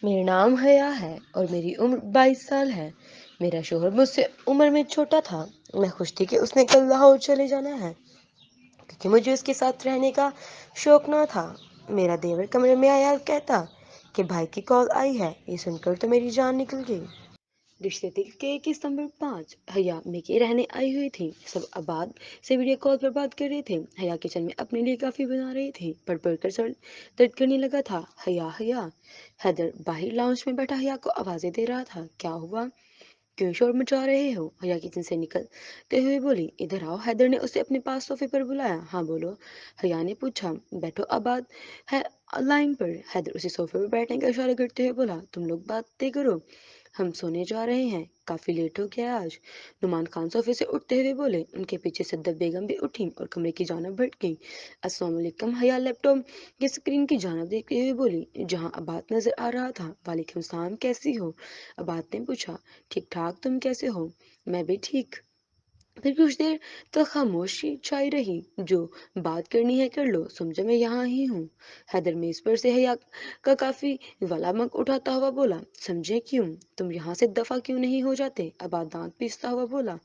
میرا نام حیا ہے اور میری عمر 22 سال ہے۔ میرا شوہر مجھ سے عمر میں چھوٹا تھا۔ میں خوش تھی کہ اس نے کل لاہور چلے جانا ہے کیونکہ مجھے اس کے ساتھ رہنے کا شوق نہ تھا۔ میرا دیور کمرے میں آیا اور کہتا کہ بھائی کی کال آئی ہے۔ یہ سن کر تو میری جان نکل گئی۔ رشتے دل کے 21 نمبر 5 حیا میکے رہنے آئی ہوئی تھی۔ سب آباد سے ویڈیو کال پر بات کر رہے تھے۔ حیا کچن میں اپنے لیے کافی بنا رہی تھی۔ پڑھ پڑھ کر سر درد کرنے لگا تھا۔ حیا حیا حیدر باہر لاؤنج میں بیٹھا حیا کو آوازیں دے رہا تھا۔ کیا ہوا؟ کیوں شور مچا رہے ہو؟ حیا کچن سے نکلتے ہوئے بولی۔ ادھر آؤ۔ حیدر نے اسے اپنے پاس صوفے پر بلایا۔ ہاں بولو، حیا نے پوچھا۔ بیٹھو، آباد ہے لائن پر۔ حیدر اسے صوفے پر بیٹھنے کا اشارہ کرتے ہوئے بولا۔ تم لوگ باتیں کرو، ہم سونے جا رہے ہیں، کافی لیٹ ہو گیا آج۔ نعمان خان صوفے سے اٹھتے ہوئے بولے۔ ان کے پیچھے صدف بیگم بھی اٹھیں اور کمرے کی جانب بڑھ گئی۔ السلام علیکم۔ حیا لیپ ٹاپ کی اسکرین کی جانب دیکھتے ہوئے بولی، جہاں آباد نظر آ رہا تھا۔ وعلیکم السلام، کیسی ہو؟ آباد نے پوچھا۔ ٹھیک ٹھاک، تم کیسے ہو؟ میں بھی ٹھیک۔ پھر کچھ دیر تک خاموشی چھائی رہی۔ جو بات کرنی ہے کر لو، سمجھو میں یہاں ہی ہوں۔ حیدر میز پر سے حیا کا کافی والا مگ اٹھاتا ہوا بولا۔ سمجھے کیوں؟ تم یہاں سے دفع کیوں نہیں ہو جاتے؟ آباد دانت پیستا ہوا بولا۔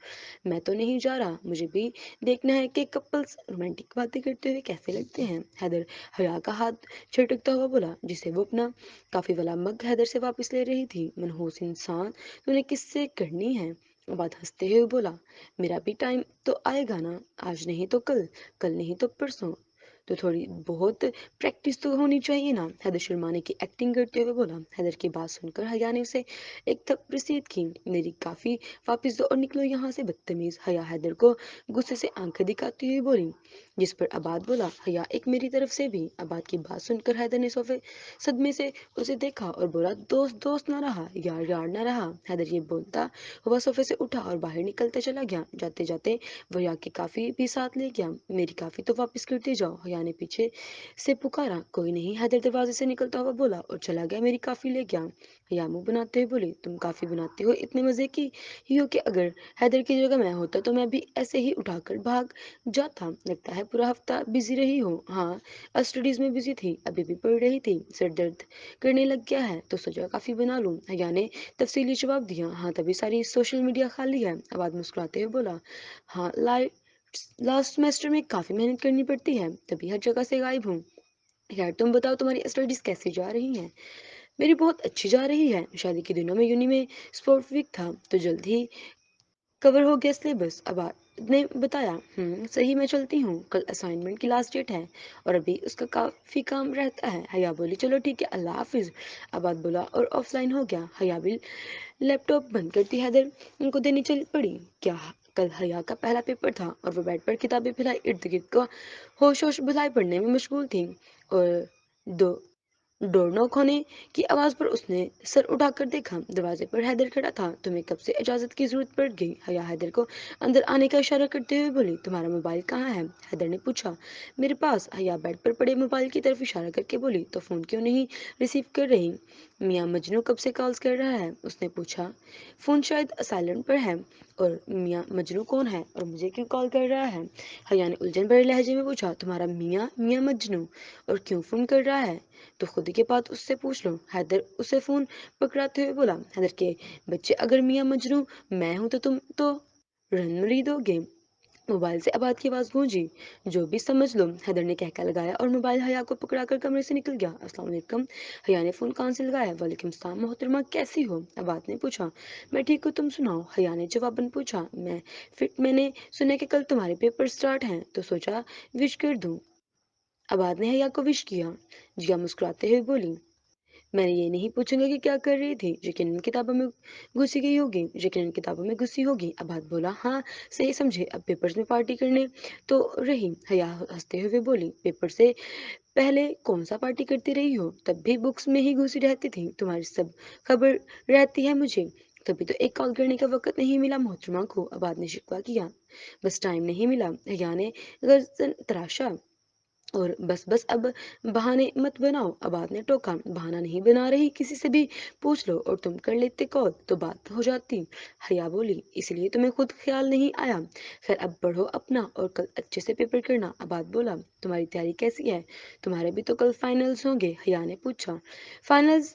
میں تو نہیں جا رہا، مجھے بھی دیکھنا ہے کہ کپلز رومانٹک باتیں کرتے ہوئے کیسے لگتے ہیں۔ حیدر حیا کا ہاتھ چھٹکتا ہوا بولا، جسے وہ اپنا کافی والا مگ حیدر سے واپس لے رہی تھی۔ منحوس انسان، تو نے کس سے کرنی ہے؟ آباد ہنستے ہوئے بولا۔ میرا بھی ٹائم تو آئے گا نا، آج نہیں تو کل، کل نہیں تو پرسوں، تو تھوڑی بہت پریکٹس تو ہونی چاہیے نا۔ حیدر شرمانے کی ایکٹنگ کرتے ہوئے بولا۔ حیدر کی بات سن کر حیا نے اسے ایک تھپ رسید کی۔ میری کافی واپس دو اور نکلو یہاں سے، بدتمیز۔ حیا حیدر کو غصے سے آنکھیں دکھاتی ہوئی بولی، جس پر آباد بولا، حیا ایک میری طرف سے بھی۔ آباد کی بات سن کر حیدر نے صدمے سے اسے دیکھا اور بولا، دوست دوست نہ رہا، یار یار نہ رہا۔ حیدر یہ بولتا ہوا صوفے سے اٹھا اور باہر نکلتا چلا گیا۔ جاتے جاتے وہ حیا کی کافی بھی ساتھ لے گیا۔ میری کافی تو واپس کرتے جاؤ، حیا نے پیچھے سے پکارا۔ کوئی نہیں، حیدر دروازے سے نکلتا ہوا بولا اور چلا گیا۔ میری کافی لے گیا۔ حیا منہ بناتے ہوئے بولی، تم کافی بناتے ہو، اتنے مزے کی ہی ہو کہ اگر حیدر کی جگہ میں ہوتا تو میں بھی ایسے ہی اٹھا کر بھاگ جاتا۔ لگتا ہے پورا ہفتہ بزی رہی ہو۔ ہاں، اسٹڈیز میں بزی تھی، ابھی بھی پڑھ رہی تھی، سر درد کرنے لگ گیا ہے تو سوچا کافی بنا لوں۔ حیا نے تفصیلی جواب دیا۔ ہاں، تبھی ساری سوشل میڈیا خالی ہے۔ آباد مسکراتے ہوئے بولا۔ ہاں، لاسٹ سیمسٹر میں کافی محنت کرنی پڑتی ہے، تبھی ہر جگہ سے غائب ہوں۔ یار تم بتاؤ، تمہاری اسٹڈیز کیسی جا رہی ہیں؟ میری بہت اچھی جا رہی ہے۔ شادی کے دنوں میں یونی میں اسپورٹ ویک تھا تو جلد ہی کور ہو گیا سلیبس، آباد نے بتایا۔ صحیح، میں چلتی ہوں، کل اسائنمنٹ کی لاسٹ ڈیٹ ہے اور ابھی اس کا کافی کام رہتا ہے۔ حیا بولی، چلو ٹھیک ہے، اللہ حافظ۔ آباد بولا اور آف لائن ہو گیا۔ حیا بھی لیپ ٹاپ بند کرتی حیدر ان کو دینے چل پڑی۔ کیا کل حیا کا پہلا پیپر تھا اور وہ بیڈ پر کتابیں پھیلائے ارد گرد کا ہوش ہوش بھلائی پڑھنے میں مشغول تھی اور دو ڈور ناک ہونے کی آواز پر اس نے سر اٹھا کر دیکھا۔ دروازے پر حیدر کھڑا تھا۔ تمہیں کب سے اجازت کی ضرورت پڑ گئی؟ حیا حیدر کو اندر آنے کا اشارہ کرتے ہوئے بولی۔ تمہارا موبائل کہاں ہے؟ حیدر نے پوچھا۔ میرے پاس۔ حیا بیڈ پر پڑے موبائل کی طرف اشارہ کر کے بولی۔ تو فون کیوں نہیں ریسیو کر رہی؟ میاں مجنو کب سے کالز کر رہا ہے؟ اس نے پوچھا۔ فون شاید سائلنٹ پر ہے۔ اور میاں مجنو کون ہے اور مجھے کیوں کال کر رہا ہے؟ حیا نے الجھن بھرے لہجے میں پوچھا۔ تمہارا میاں مجنو، اور کیوں فون کر رہا ہے تو خود کے بات اس سے پوچھ لو۔ حیدر اسے فون پکڑاتے ہوئے بولا۔ حیدر کے بچے، اگر میاں مجنو میں ہوں تو تم تو رن مری دو گے۔ موبائل سے آباد کی آواز گونجی۔ جو بھی سمجھ لو، حیدر نے کہکا لگایا اور موبائل حیا کو پکڑا کر کمرے سے نکل گیا۔ السلام علیکم۔ حیا نے فون کان سے لگایا۔ وعلیکم السلام محترمہ، کیسی ہو؟ آباد نے پوچھا۔ میں ٹھیک ہوں، تم سناؤ؟ حیا نے جواباً پوچھا۔ میں نے سنا کہ کل تمہارے پیپر سٹارٹ ہیں تو سوچا وش کر دوں۔ آباد نے حیا کو وش کیا۔ جیا مسکراتے ہوئے بولی، میں نے یہ نہیں پوچھوں گا کہ کیا کر رہی تھی، یقیناً کتابوں میں گھسی گئی ہوگی، یقیناً کتابوں میں گھسی ہوگی۔ آباد بولا، ہاں صحیح سمجھے، اب پیپرز میں پارٹی کرنے تو رہی۔ حیا ہنستے ہوئے بولی، پیپر سے پہلے کون سا پارٹی کرتی رہی ہو؟ تب بھی بکس میں ہی گھسی رہتی تھی، تمہاری سب خبر رہتی ہے مجھے، تبھی تو ایک کال کرنے کا وقت نہیں ملا محترمہ کو۔ آباد نے شکوہ کیا۔ بس ٹائم نہیں ملا، حیا نے گردن تراشا۔ اور بس بس اب بہانے مت بناؤ، آباد نے ٹوکا۔ بہانہ نہیں بنا رہی، کسی سے بھی پوچھ لو اور تم کر لیتے کال تو بات ہو جاتی۔ حیا بولی، اس لیے تمہیں خود خیال نہیں آیا؟ خیر اب پڑھو اپنا اور کل اچھے سے پیپر کرنا۔ آباد بولا، تمہاری تیاری کیسی ہے؟ تمہارے بھی تو کل فائنلز ہوں گے؟ حیا نے پوچھا۔ فائنلز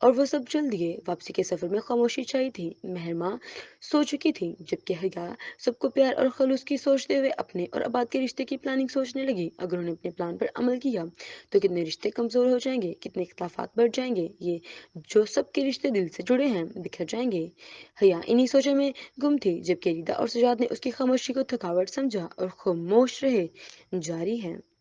اور وہ سب چل دیے۔ واپسی کے سفر میں خاموشی چھائی تھی۔ مہرماں سو چکی تھی، جبکہ حیا سب کو پیار اور خلوص کی سوچتے ہوئے اپنے اور اباد کے رشتے کی پلاننگ سوچنے لگی۔ اگر انہیں اپنے پلان پر عمل کیا تو کتنے رشتے کمزور ہو جائیں گے، کتنے اختلافات بڑھ جائیں گے، یہ جو سب کے رشتے دل سے جڑے ہیں بکھر جائیں گے۔ حیا انہی سوچوں میں گم تھی، جبکہ ریتا اور سجاد نے اس کی خاموشی کو تھکاوٹ سمجھا اور خاموش رہے۔ جاری ہے۔